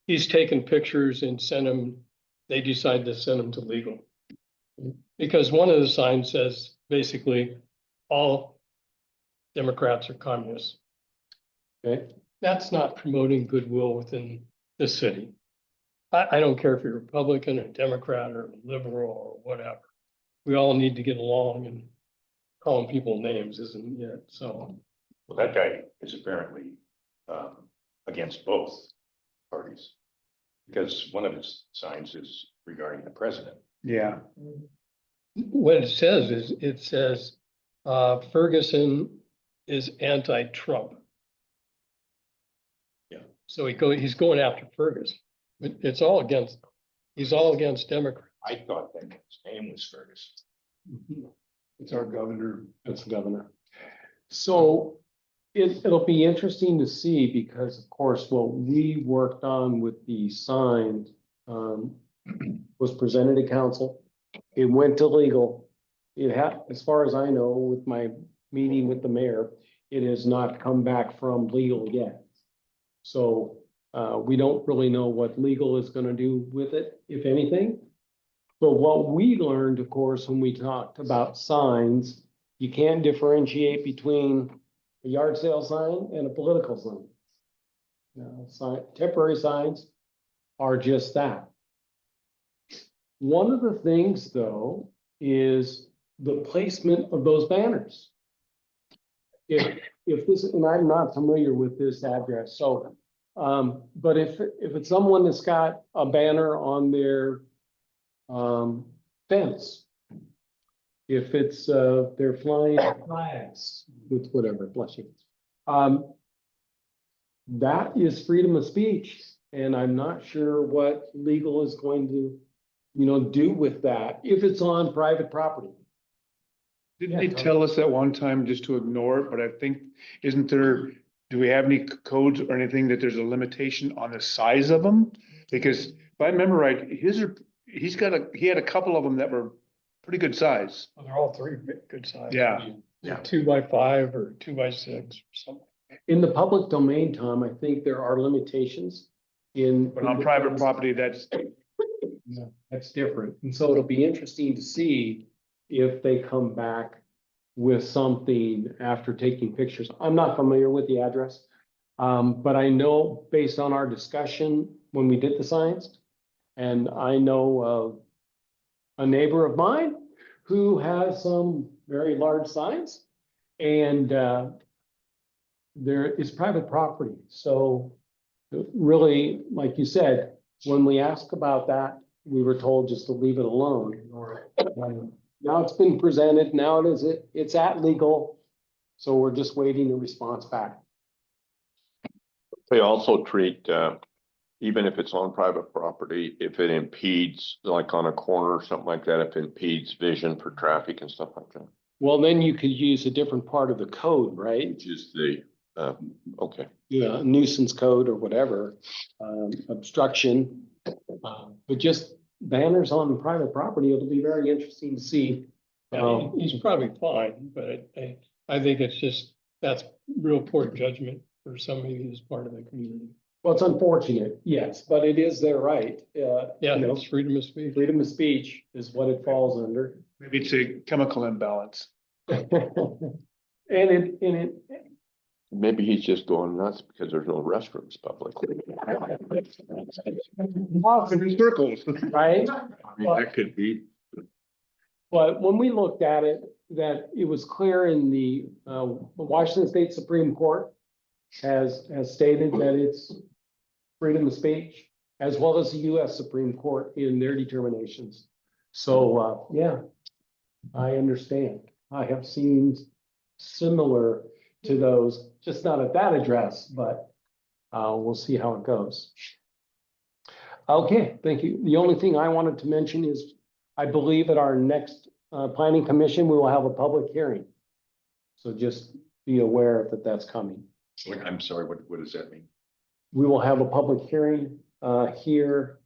he's taken pictures and sent them, they decided to send them to legal. Because one of the signs says basically, all Democrats are communists.
Okay,
That's not promoting goodwill within the city. I don't care if you're Republican or Democrat or liberal or whatever. We all need to get along, and calling people names isn't it, so.
well, that guy is apparently against both parties. Because one of his signs is regarding the president.
Yeah.
What it says is, it says, Ferguson is anti-Trump.
Yeah.
So he's going after Ferguson. It's all against, he's all against Democrats.
I thought that his name was Ferguson.
It's our governor.
that's the governor. So it'll be interesting to see because of course, what we worked on with the sign was presented to council. It went to legal. It had, as far as I know, with my meeting with the mayor, it has not come back from legal yet. So we don't really know what legal is gonna do with it, if anything. But what we learned, of course, when we talked about signs, you can't differentiate between a yard sale sign and a political sign. Temporary signs are just that. One of the things, though, is the placement of those banners. If this, and I'm not familiar with this address, so, but if it's someone that's got a banner on their fence, if it's, they're flying flags with whatever, bless you. That is freedom of speech, and I'm not sure what legal is going to, do with that if it's on private property.
Didn't they tell us at one time just to ignore it, but I think, isn't there, do we have any codes or anything that there's a limitation on the size of them? Because if I remember right, he had a couple of them that were pretty good size.
Well, they're all three good size.
Yeah.
They're 2x5 or 2x6 or something.
In the public domain, Tom, I think there are limitations in.
But on private property, that's,
That's different. And so it'll be interesting to see if they come back with something after taking pictures. I'm not familiar with the address. But I know based on our discussion when we did the signs, and I know of a neighbor of mine who has some very large signs and there is private property. So really, like you said, when we asked about that, we were told just to leave it alone. Now it's been presented, now it's at legal. So we're just waiting a response back.
They also treat, even if it's on private property, if it impedes, like on a corner or something like that, if it impedes vision for traffic and stuff like that.
Well, then you could use a different part of the code, right?
Which is the, okay.
Yeah, nuisance code or whatever, obstruction. But just banners on private property, it'll be very interesting to see.
He's probably fine, but I think it's just, that's real poor judgment for somebody who's part of the community.
Well, it's unfortunate, yes, but it is their right.
Yeah, it's freedom of speech.
Freedom of speech is what it falls under.
maybe it's a chemical imbalance.
And it,
Maybe he's just going nuts because there's no restrooms publicly.
In circles.
right?
I mean, that could be.
But when we looked at it, that it was clear in the Washington State Supreme Court has stated that it's freedom of speech, as well as the US Supreme Court in their determinations. So, yeah, I understand. I have seen similar to those, just not at that address, but we'll see how it goes. Okay, thank you. The only thing I wanted to mention is I believe at our next planning commission, we will have a public hearing. So just be aware that that's coming.
Wait, I'm sorry, what does that mean?
We will have a public hearing here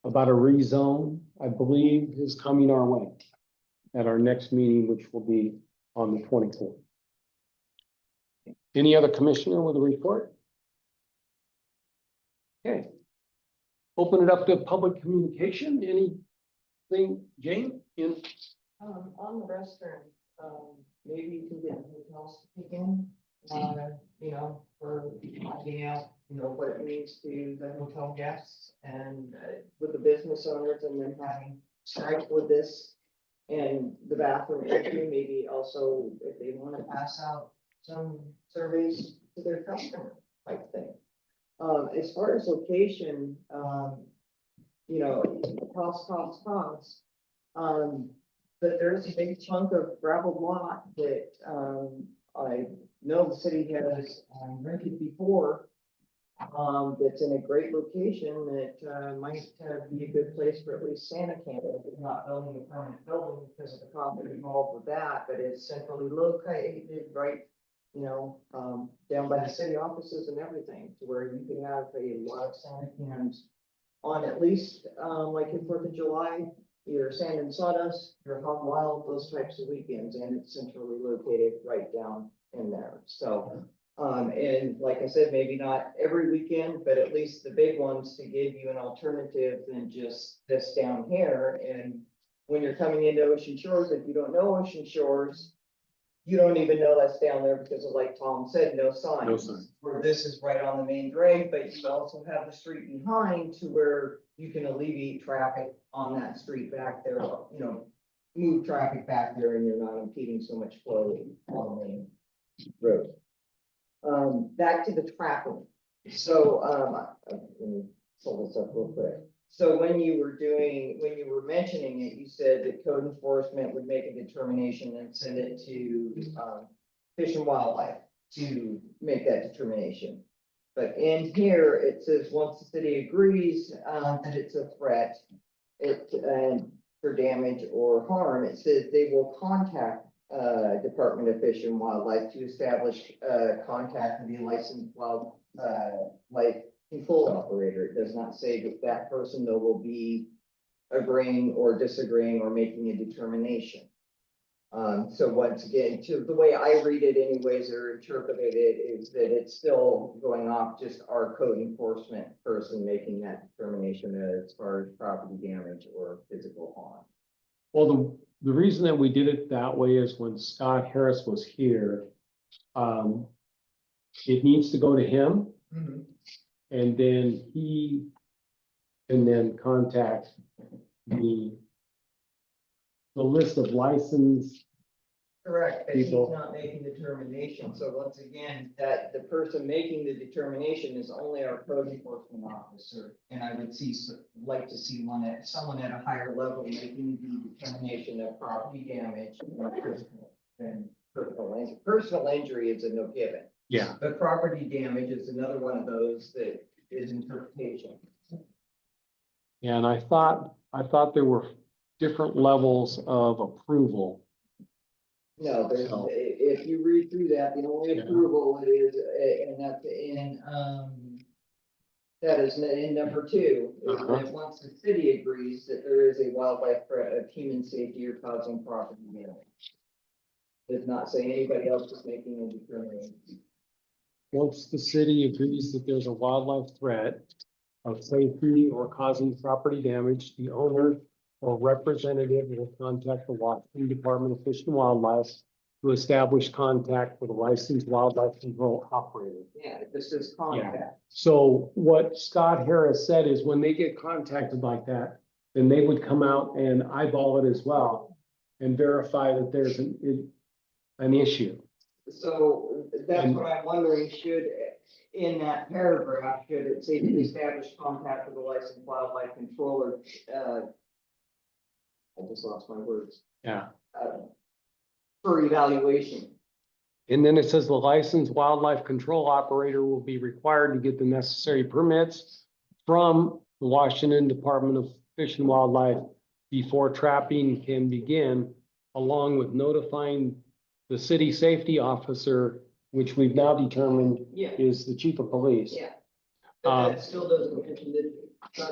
about a rezone, I believe, is coming our way at our next meeting, which will be on the 24th. Any other commissioner with a report? Okay. Open it up to public communication. Anything, Jane?
On the restroom, maybe you can get hotels to kick in, you know, for finding out, you know, what it means to the hotel guests and with the business owners and then having strike with this and the bathroom issue, maybe also if they want to pass out some surveys to their customers type thing. As far as location, you know, cost. But there's a big chunk of gravel lot that, I know the city has rented before. That's in a great location that, might be a good place for at least Santa Camp, if it's not building a permanent building because of the cost involved with that, but it's centrally located, right? You know, down by the city offices and everything, to where you can have a lot of Santa Cans on at least, like in 4th of July, your Sand and Sawdust, your Hog Wild, those types of weekends, and it's centrally located right down in there. So, and like I said, maybe not every weekend, but at least the big ones to give you an alternative than just this down here. And when you're coming into Ocean Shores, if you don't know Ocean Shores, you don't even know that's down there because of, like Tom said, no signs.
No sign.
Where this is right on the main drag, but you also have the street behind to where you can alleviate traffic on that street back there, you know, move traffic back there and you're not impeding so much flow on the main road. Back to the trapping. So, let me pull this up real quick. So when you were mentioning it, you said that code enforcement would make a determination and send it to, Fish and Wildlife to make that determination. But in here, it says, once the city agrees, that it's a threat, and for damage or harm, it says they will contact, Department of Fish and Wildlife to establish, contact with the licensed wildlife control operator. It does not say that that person though will be agreeing or disagreeing or making a determination. So once again, to the way I read it anyways, or interpret it, is that it's still going off just our code enforcement person making that determination as far as property damage or physical harm.
Well, the reason that we did it that way is when Scott Harris was here, it needs to go to him. And then he can then contact the list of licensed.
Correct, but he's
People.
not making the determination. So once again, that the person making the determination is only our code enforcement officer. And I would like to see someone at a higher level making the determination of property damage than personal injury. Personal injury is a no given.
Yeah.
But property damage is another one of those that is interpretation.
Yeah, and I thought there were different levels of approval.
No, there's,
So-
if you read through that, the only
Yeah.
approval is, and that's in, that is in number 2, is that once the city agrees that there is a wildlife threat of human safety or causing property damage. Does not say anybody else is making a determination.
Once the city agrees that there's a wildlife threat of safety or causing property damage, the owner or representative will contact the Washington Department of Fish and Wildlife to establish contact with a licensed wildlife control operator.
Yeah, this is contact.
So what Scott Harris said is when they get contacted like that, then they would come out and eyeball it as well and verify that there's an issue.
So that's what I'm wondering, should, in that paragraph, should it say to establish contact with a licensed wildlife controller? I just lost my words.
Yeah.
For evaluation.
And then it says the licensed wildlife control operator will be required to get the necessary permits from the Washington Department of Fish and Wildlife before trapping can begin, along with notifying the city safety officer, which we've now determined
Yeah,
is the chief of police.
yeah. But that still doesn't mention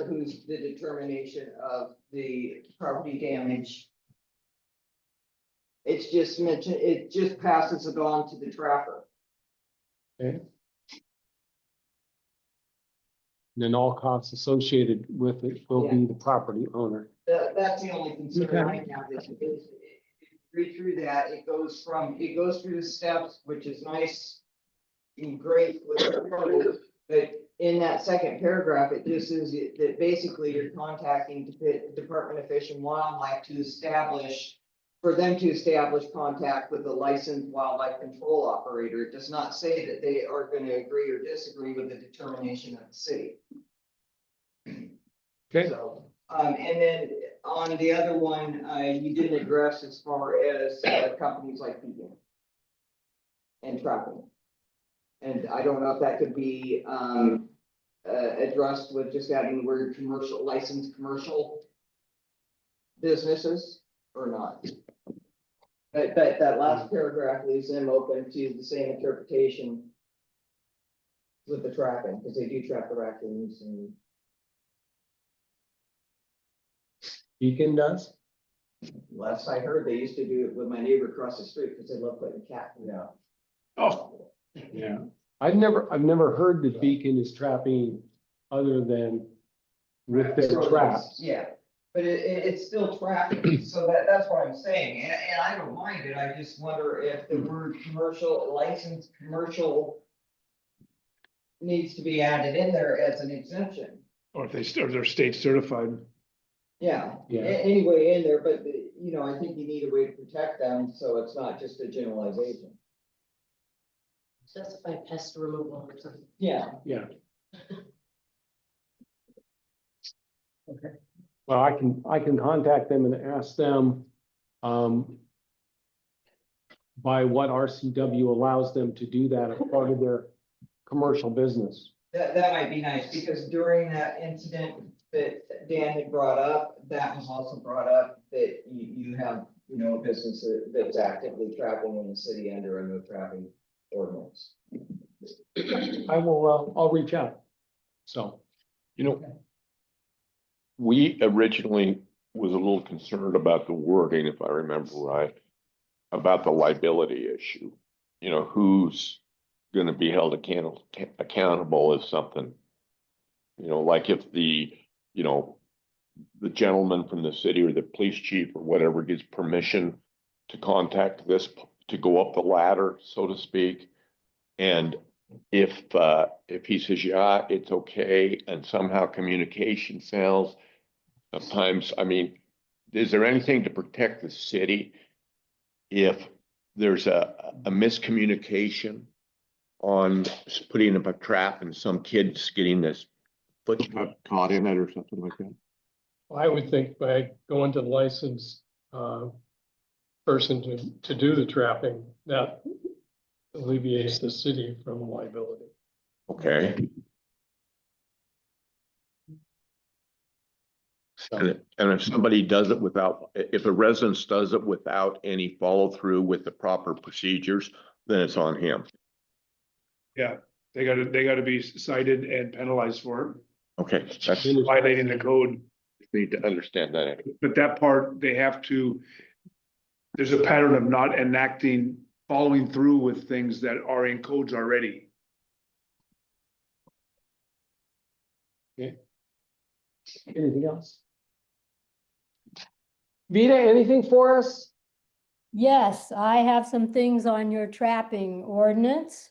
who's the determination of the property damage. It's just mentioned, it just passes it on to the trapper.
Okay. Then all costs associated with it will be the property owner.
That's the only concern
Okay.
I have is read through that, it goes through the steps, which is nice and great with the, but in that second paragraph, it just says that basically you're contacting the Department of Fish and Wildlife for them to establish contact with a licensed wildlife control operator. It does not say that they are going to agree or disagree with the determination of the city.
Okay.
So, and then on the other one, you didn't address as far as companies like Beacon and Trapping. And I don't know if that could be addressed with just adding the word commercial, licensed commercial businesses or not. But that last paragraph leaves them open to the same interpretation with the trapping, because they do trap the raccoons and.
Beacon does?
Last I heard, they used to do it with my neighbor across the street because they love putting cat food out.
Oh,
Yeah. I've never heard that Beacon is trapping other than with their
So
traps.
Yeah, but it's still trapping, so that's what I'm saying, and I don't mind it, I just wonder if the word commercial, licensed commercial needs to be added in there as an exemption.
or if they're state certified.
Yeah,
Yeah.
anyway in there, but I think you need a way to protect them, so it's not just a generalization.
Specify pest removal or something.
Yeah.
Yeah. Well, I can contact them and ask them, by what RCW allows them to do that as part of their commercial business.
That might be nice, because during that incident that Dan had brought up, that was also brought up that you have, a business that's actively trapping in the city under a no trapping ordinance.
I'll reach out. So,
We originally was a little concerned about the wording, if I remember right, about the liability issue. Who's gonna be held accountable if something, like if the gentleman from the city or the police chief or whatever gets permission to contact this, to go up the ladder, so to speak. And if he says, yeah, it's okay, and somehow communication fails, sometimes, is there anything to protect the city if there's a miscommunication on putting up a trap and some kid's getting this foot caught in it or something like that?
I would think by going to the licensed person to do the trapping, that alleviates the city from liability.
Okay.
so
And if somebody does it if a resident does it without any follow through with the proper procedures, then it's on him.
Yeah, they gotta be cited and penalized for
Okay, that's,
it, violating the code.
need to understand that.
But that part, there's a pattern of not following through with things that are in codes already.
anything else? Vita, anything for us?
Yes, I have some things on your trapping ordinance.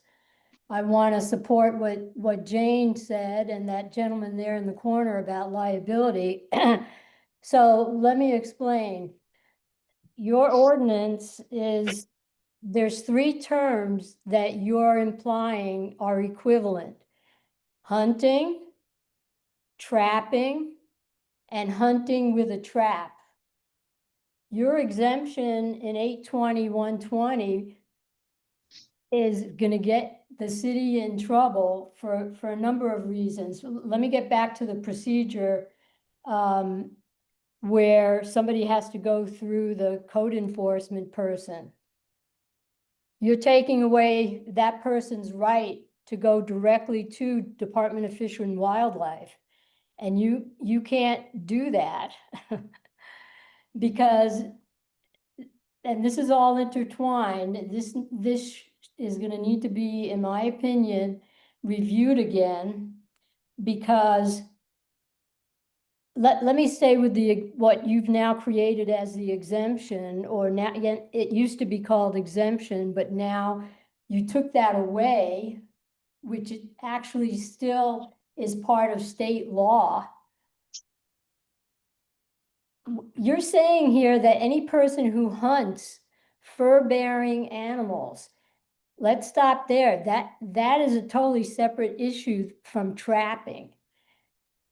I want to support what Jane said and that gentleman there in the corner about liability. So let me explain. Your ordinance there's three terms that you're implying are equivalent: hunting, trapping, and hunting with a trap. Your exemption in 820-120 is gonna get the city in trouble for a number of reasons. Let me get back to the procedure where somebody has to go through the code enforcement person. you're taking away that person's right to go directly to Department of Fish and Wildlife. And you can't do that. Because, and this is all intertwined, this is gonna need to be, in my opinion, reviewed again. Because let me stay with what you've now created as the exemption, or now, it used to be called exemption, but now you took that away, which it actually still is part of state law. You're saying here that any person who hunts fur-bearing animals, let's stop there. That is a totally separate issue from trapping.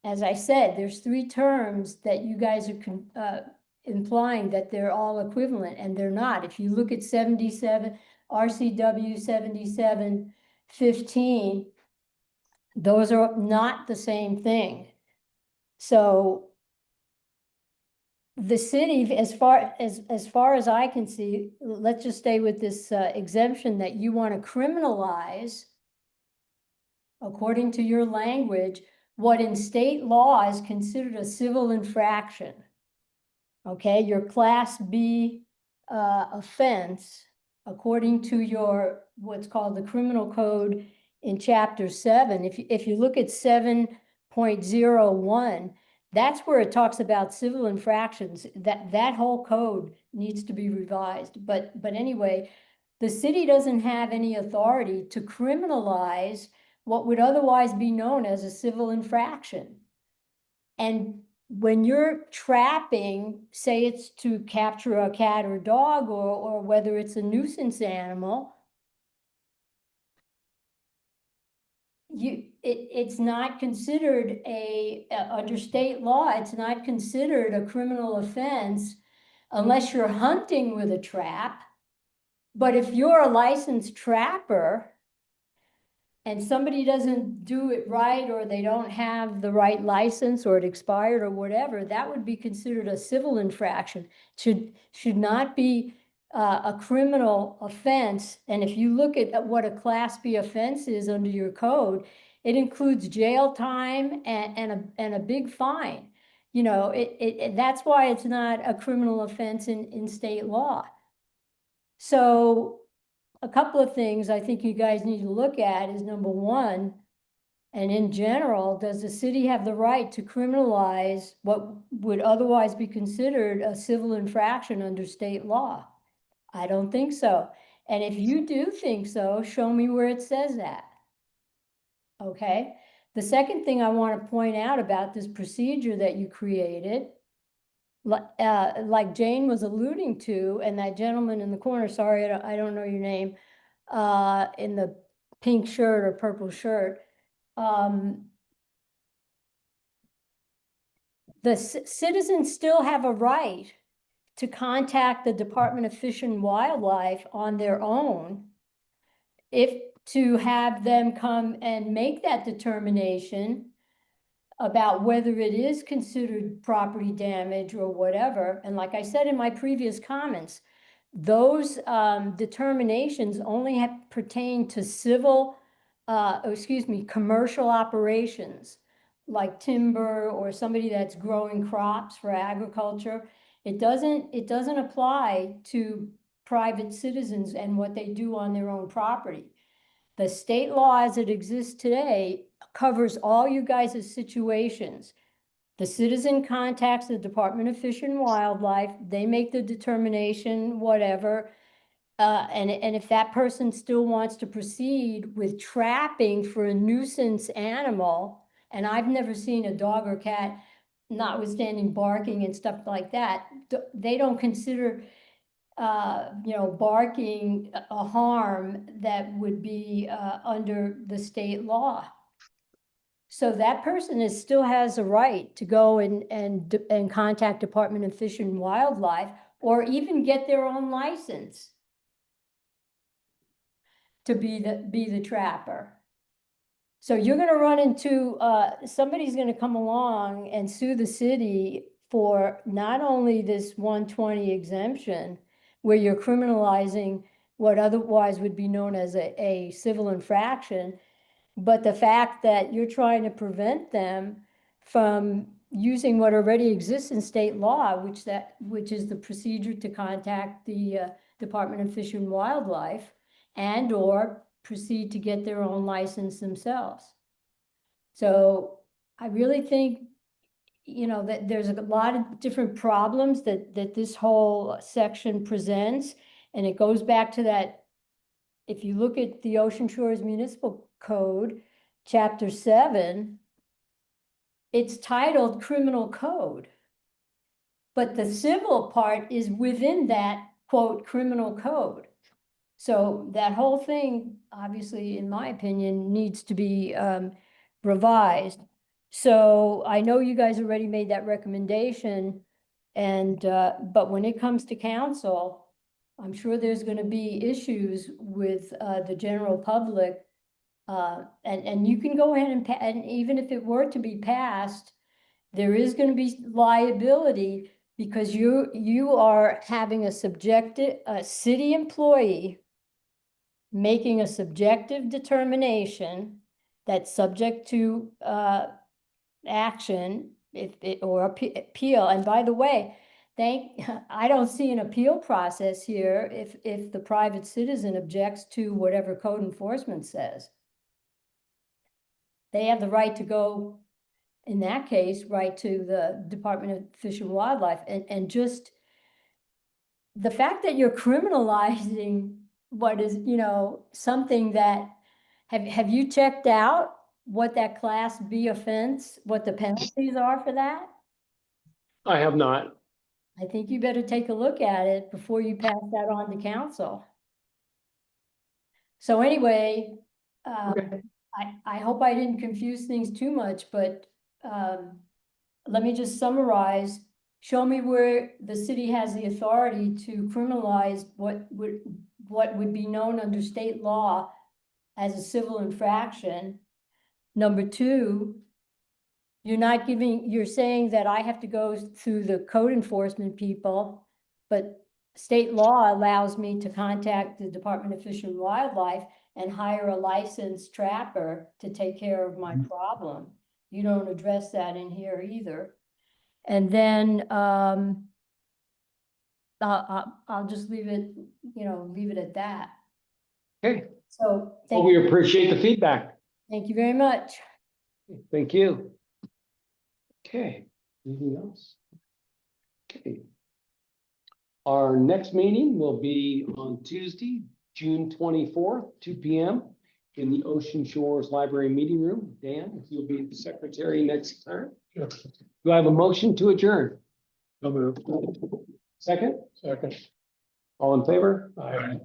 As I said, there's 3 terms that you guys are implying that they're all equivalent, and they're not. If you look at 77, RCW 7715, those are not the same thing. So the city, as far as I can see, let's just stay with this exemption that you want to criminalize, according to your language, what in state law is considered a civil infraction. Okay, your Class B offense, according to your, what's called the criminal code in Chapter 7, if you look at 7.01, that's where it talks about civil infractions. That whole code needs to be revised. But anyway, the city doesn't have any authority to criminalize what would otherwise be known as a civil infraction. And when you're trapping, say it's to capture a cat or dog, or whether it's a nuisance animal, it's not considered under state law, it's not considered a criminal offense unless you're hunting with a trap. But if you're a licensed trapper and somebody doesn't do it right, or they don't have the right license, or it expired or whatever, that would be considered a civil infraction. Should not be a criminal offense. And if you look at what a Class B offense is under your code, it includes jail time and a big fine. You know, that's why it's not a criminal offense in state law. So a couple of things I think you guys need to look at is, number one, and in general, does the city have the right to criminalize what would otherwise be considered a civil infraction under state law? I don't think so. And if you do think so, show me where it says that. Okay. The second thing I want to point out about this procedure that you created, like Jane was alluding to, and that gentleman in the corner, sorry, I don't know your name, in the pink shirt or purple shirt, the citizens still have a right to contact the Department of Fish and Wildlife on their own, to have them come and make that determination about whether it is considered property damage or whatever. And like I said in my previous comments, those determinations only pertain to commercial operations, like timber or somebody that's growing crops for agriculture. It doesn't apply to private citizens and what they do on their own property. The state law as it exists today covers all you guys' situations. The citizen contacts the Department of Fish and Wildlife, they make the determination, whatever. And if that person still wants to proceed with trapping for a nuisance animal, and I've never seen a dog or cat, notwithstanding barking and stuff like that, they don't consider barking a harm that would be under the state law. So that person still has a right to go and contact Department of Fish and Wildlife, or even get their own license to be the trapper. So you're going to run into, somebody's going to come along and sue the city for not only this 120 exemption, where you're criminalizing what otherwise would be known as a civil infraction. But the fact that you're trying to prevent them from using what already exists in state law, which is the procedure to contact the Department of Fish and Wildlife and or proceed to get their own license themselves. So I really think, you know, that there's a lot of different problems that this whole section presents. And it goes back to that, if you look at the Ocean Shores Municipal Code, Chapter 7, it's titled Criminal Code. But the civil part is within that, quote, criminal code. So that whole thing, obviously, in my opinion, needs to be revised. So I know you guys already made that recommendation, and but when it comes to council, I'm sure there's going to be issues with the general public. And you can go ahead and even if it were to be passed, there is going to be liability because you are having a city employee making a subjective determination that's subject to action or appeal. And by the way, I don't see an appeal process here if the private citizen objects to whatever code enforcement says. They have the right to go, in that case, right to the Department of Fish and Wildlife. And just the fact that you're criminalizing what is, you know, something that, have you checked out what that Class B offense, what the penalties are for that?
I have not.
I think you better take a look at it before you pass that on to council. So anyway,
Okay.
I hope I didn't confuse things too much, but let me just summarize. Show me where the city has the authority to criminalize what would be known under state law as a civil infraction. Number two, you're saying that I have to go through the code enforcement people, but state law allows me to contact the Department of Fish and Wildlife and hire a licensed trapper to take care of my problem. You don't address that in here either. And then I'll just leave it, leave it at that.
Okay.
So
Well, we appreciate the feedback.
thank you very much.
Thank you. Okay, anything else? Okay. Our next meeting will be on Tuesday, June 24th, 2 p.m. in the Ocean Shores Library Meeting Room. Dan, if you'll be the secretary next time.
Sure.
Do I have a motion to adjourn?
So moved.
Second?
Second.
All in favor?
Aye.